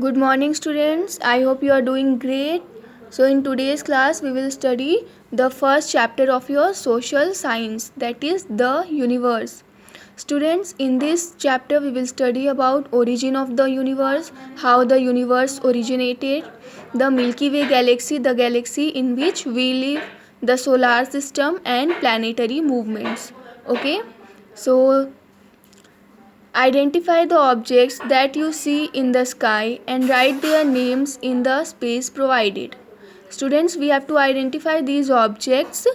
Good morning, students. I hope you are doing great. So, in today's class, we will study the first chapter of your social science, that is the universe. Students, in this chapter, we will study about origin of the universe, how the universe originated, the Milky Way galaxy, the galaxy in which we live, the solar system, and planetary movements. Okay, so identify the objects that you see in the sky and write their names in the space provided. Students, we have to identify these objects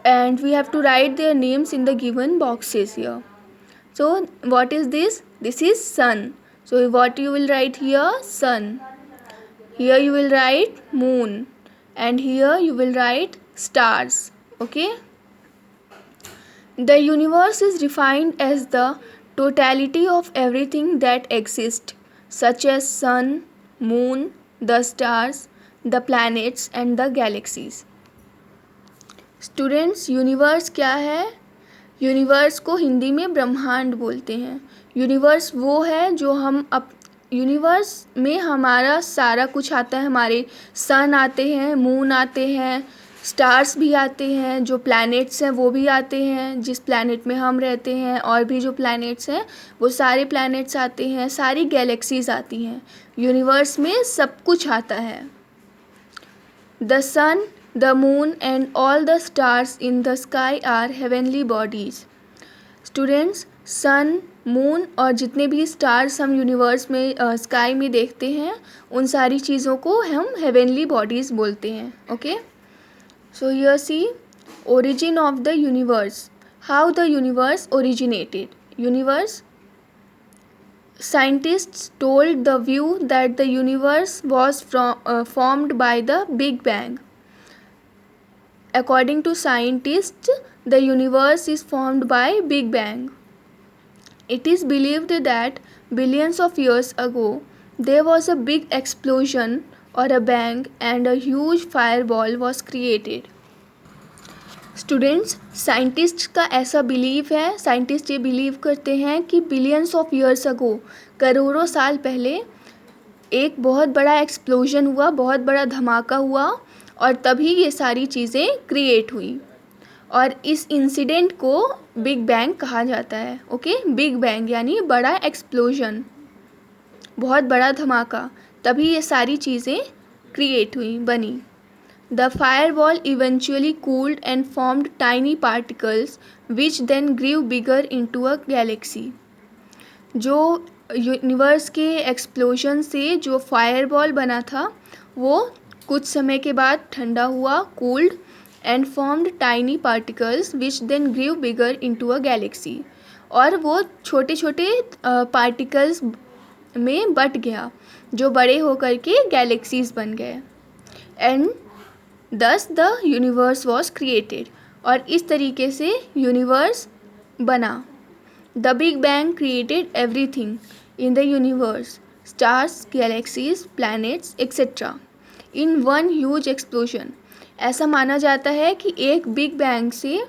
and we have to write their names in the given boxes here. So, what is this? This is sun. So, what you will write here? Sun. Here you will write moon. And here you will write stars. Okay? The universe is defined as the totality of everything that exists, such as sun, moon, the stars, the planets and the galaxies. Students, universe क्या है? Universe को हिंदी में ब्रह्मांड बोलते हैं. Universe वो है जो यूनिवर्स में हमारा सारा कुछ आता है. हमारे सन आते हैं, मून आते हैं, स्टार्स भी आते हैं, जो प्लैनेट्स हैं वो भी आते हैं, जिस प्लैनेट में हम रहते हैं, और भी जो प्लैनेट्स हैं वो सारे प्लैनेट्स आते हैं, सारी गैलेक्सीज आती हैं. यूनिवर्स में सब कुछ आता है. The sun, the moon and all the stars in the sky are heavenly bodies. Students, sun, moon और जितने भी स्टार्स हम यूनिवर्स में स्काई में देखते हैं उन सारी चीज़ों को हम हेवनली बॉडीज़ बोलते हैं. Okay, so here see origin of the universe. How the universe originated. Universe, scientists told the view that the universe was formed by the Big Bang. According to scientists, the universe is formed by Big Bang. It is believed that billions of years ago there was a big explosion or a bang and a huge fireball was created. Students, scientist का ऐसा believe है, scientist ये believe करते हैं कि billions of years ago, करोड़ों साल पहले एक बहुत बड़ा एक्सप्लोजन हुआ, बहुत बड़ा धमाका हुआ और तभी ये सारी चीज़ें क्रिएट हुई और इस इंसिडेंट को बिग बैंग कहा जाता है. ओके, बिग बैंग यानी बड़ा एक्सप्लोजन, बहुत बड़ा धमाका, तभी ये सारी चीज़ें क्रिएट हुई, बनी. The fireball eventually cooled and formed tiny particles which then grew bigger into a galaxy. जो यूनिवर्स के एक्सप्लोजन से जो फायरबॉल बना था वो कुछ समय के बाद ठंडा हुआ, cooled and formed tiny particles which then grew bigger into a galaxy. और वो छोटे छोटे पार्टिकल्स में बट गया जो बड़े होकर के गैलेक्सीज बन गए. And Thus the universe was created. और इस तरीके से यूनिवर्स बना. The Big Bang created everything in the universe, stars, galaxies, planets, etc. in one huge explosion. ऐसा माना जाता है कि एक बिग बैंग से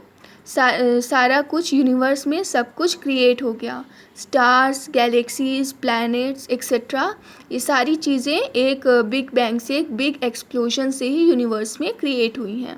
सारा कुछ यूनिवर्स में सब कुछ क्रिएट हो गया. स्टार्स, गैलेक्सीज, प्लैनेट्स एक्सेट्रा, ये सारी चीज़ें एक बिग बैंग से, एक बिग एक्सप्लोजन से ही यूनिवर्स में क्रिएट हुई हैं.